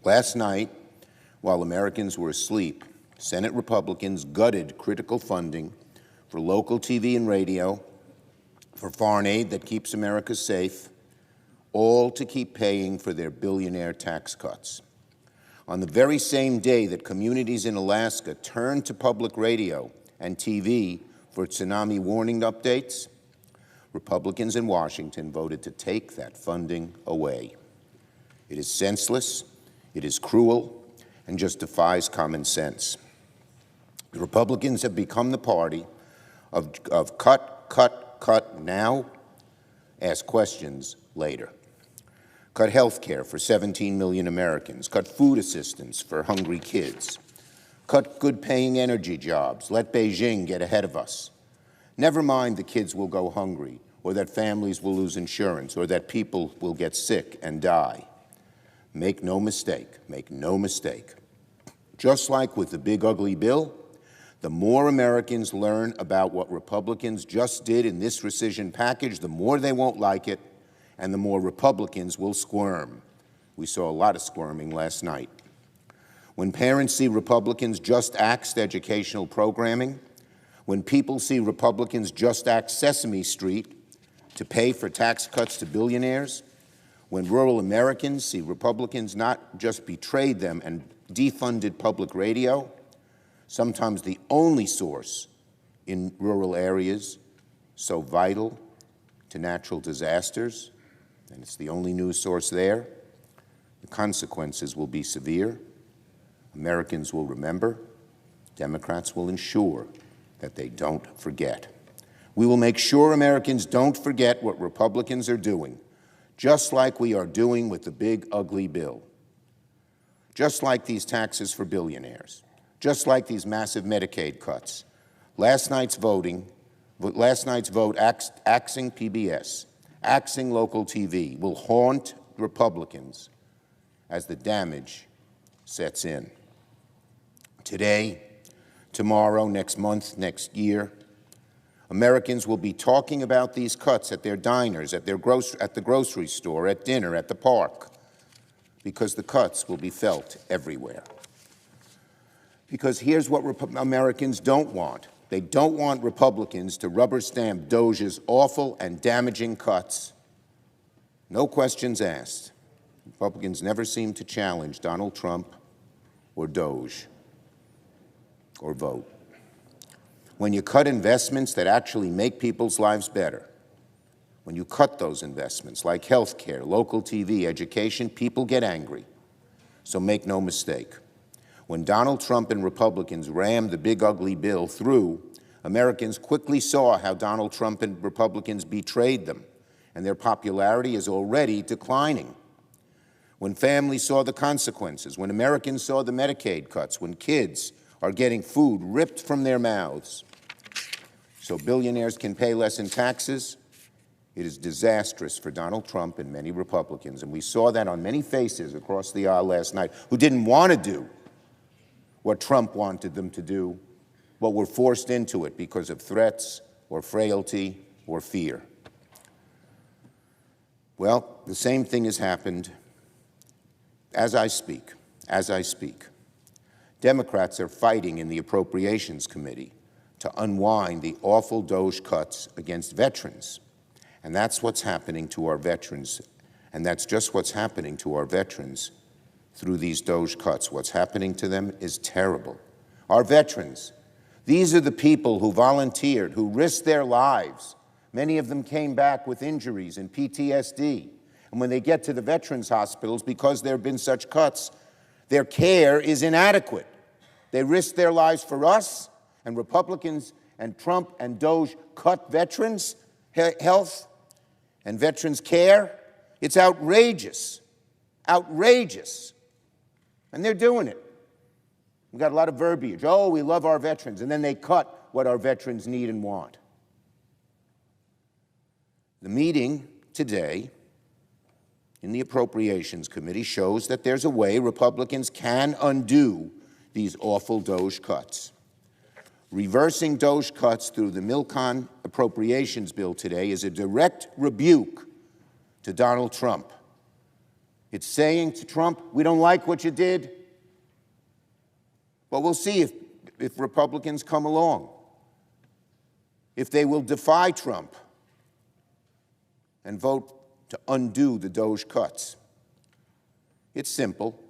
Last night, while Americans were asleep, Senate Republicans gutted critical funding for local TV and radio, for foreign aid that keeps America safe, all to keep paying for their billionaire tax cuts. On the very same day that communities in Alaska turned to public radio and TV for tsunami warning updates, Republicans in Washington voted to take that funding away. It is senseless, it is cruel, and just defies common sense. The Republicans have become the party of cut now, ask questions later. Cut health care for 17 million Americans. Cut food assistance for hungry kids. Cut good-paying energy jobs. Let Beijing get ahead of us. Never mind the kids will go hungry, or that families will lose insurance, or that people will get sick and die. Make no mistake, make no mistake. Just like with the big ugly bill, the more Americans learn about what Republicans just did in this rescission package, the more they won't like it, and the more Republicans will squirm. We saw a lot of squirming last night. When parents see Republicans just axed educational programming, when people see Republicans just axe Sesame Street to pay for tax cuts to billionaires, when rural Americans see Republicans not just betrayed them and defunded public radio, sometimes the only source in rural areas so vital to natural disasters, and it's the only news source there, the consequences will be severe. Americans will remember. Democrats will ensure that they don't forget. We will make sure Americans don't forget what Republicans are doing, just like we are doing with the big ugly bill, just like these taxes for billionaires, just like these massive Medicaid cuts. Last night's vote axing PBS, axing local TV will haunt Republicans as the damage sets in. Today, tomorrow, next month, next year, Americans will be talking about these cuts at their diners, at the grocery store, at dinner, at the park, because the cuts will be felt everywhere. Because here's what Americans don't want. They don't want Republicans to rubber stamp DOJ's awful and damaging cuts. No questions asked. Republicans never seem to challenge Donald Trump or DOJ or vote. When you cut investments that actually make people's lives better, when you cut those investments like health care, local TV, education, people get angry. So make no mistake. When Donald Trump and Republicans rammed the big ugly bill through, Americans quickly saw how Donald Trump and Republicans betrayed them, and their popularity is already declining. When families saw the consequences, when Americans saw the Medicaid cuts, when kids are getting food ripped from their mouths so billionaires can pay less in taxes, it is disastrous for Donald Trump and many Republicans. And we saw that on many faces across the aisle last night who didn't want to do what Trump wanted them to do, but were forced into it because of threats or frailty or fear. Well, the same thing has happened as I speak. Democrats are fighting in the Appropriations Committee to unwind the awful DOJ cuts against veterans. And that's what's happening to our veterans. And that's just what's happening to our veterans through these DOJ cuts. What's happening to them is terrible. Our veterans, these are the people who volunteered, who risked their lives. Many of them came back with injuries and PTSD. And when they get to the veterans' hospitals, because there have been such cuts, their care is inadequate. They risk their lives for us, and Republicans and Trump and DOJ cut veterans' health and veterans' care. It's outrageous, outrageous. And they're doing it. We've got a lot of verbiage. Oh, we love our veterans. And then they cut what our veterans need and want. The meeting today in the Appropriations Committee shows that there's a way Republicans can undo these awful DOJ cuts. Reversing DOJ cuts through the Milcon appropriations bill today is a direct rebuke to Donald Trump It's saying to Trump, we don't like what you did, but we'll see if Republicans come along, if they will defy Trump and vote to undo the DOGE cuts. It's simple.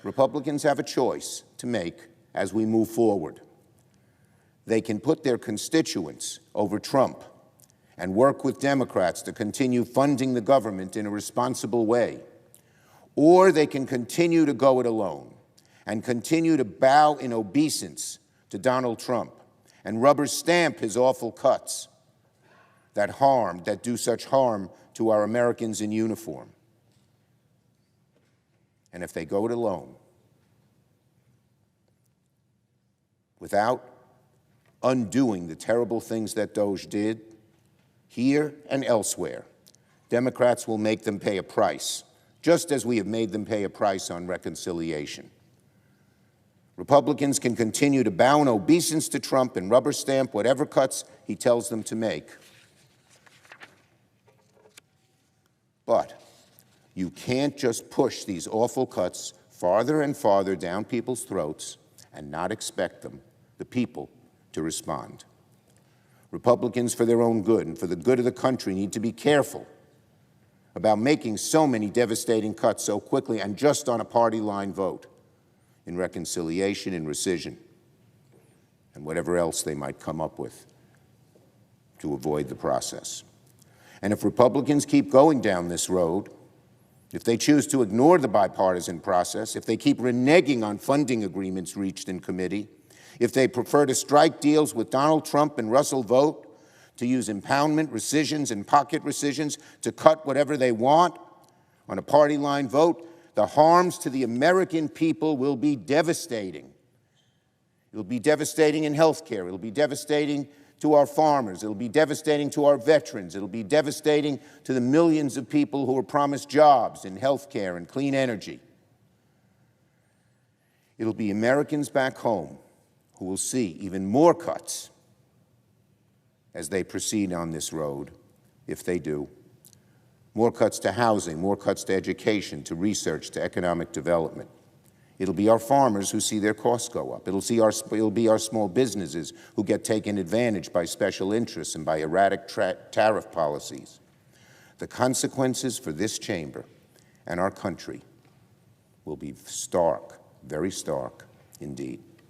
Republicans have a choice to make as we move forward. They can put their constituents over Trump and work with Democrats to continue funding the government in a responsible way, or they can continue to go it alone and continue to bow in obeisance to Donald Trump and rubber stamp his awful cuts that do such harm to our Americans in uniform. And if they go it alone, without undoing the terrible things that DOGE did, here and elsewhere, Democrats will make them pay a price, just as we have made them pay a price on reconciliation. Republicans can continue to bow in obeisance to Trump and rubber stamp whatever cuts he tells them to make. But you can't just push these awful cuts farther and farther down people's throats and not expect them, the people, to respond. Republicans, for their own good and for the good of the country, need to be careful about making so many devastating cuts so quickly and just on a party line vote in reconciliation, in rescission, and whatever else they might come up with to avoid the process. And if Republicans keep going down this road, if they choose to ignore the bipartisan process, if they keep reneging on funding agreements reached in committee, if they prefer to strike deals with Donald Trump and Russell Vought, to use impoundment, rescissions, and pocket rescissions to cut whatever they want on a party line vote, the harms to the American people will be devastating. It will be devastating in health care. It will be devastating to our farmers. It will be devastating to our veterans. It will be devastating to the millions of people who were promised jobs in health care and clean energy. It will be Americans back home who will see even more cuts as they proceed on this road, if they do. More cuts to housing, more cuts to education, to research, to economic development. It'll be our farmers who see their costs go up. It'll be our small businesses who get taken advantage by special interests and by erratic tariff policies. The consequences for this chamber and our country will be stark, very stark indeed.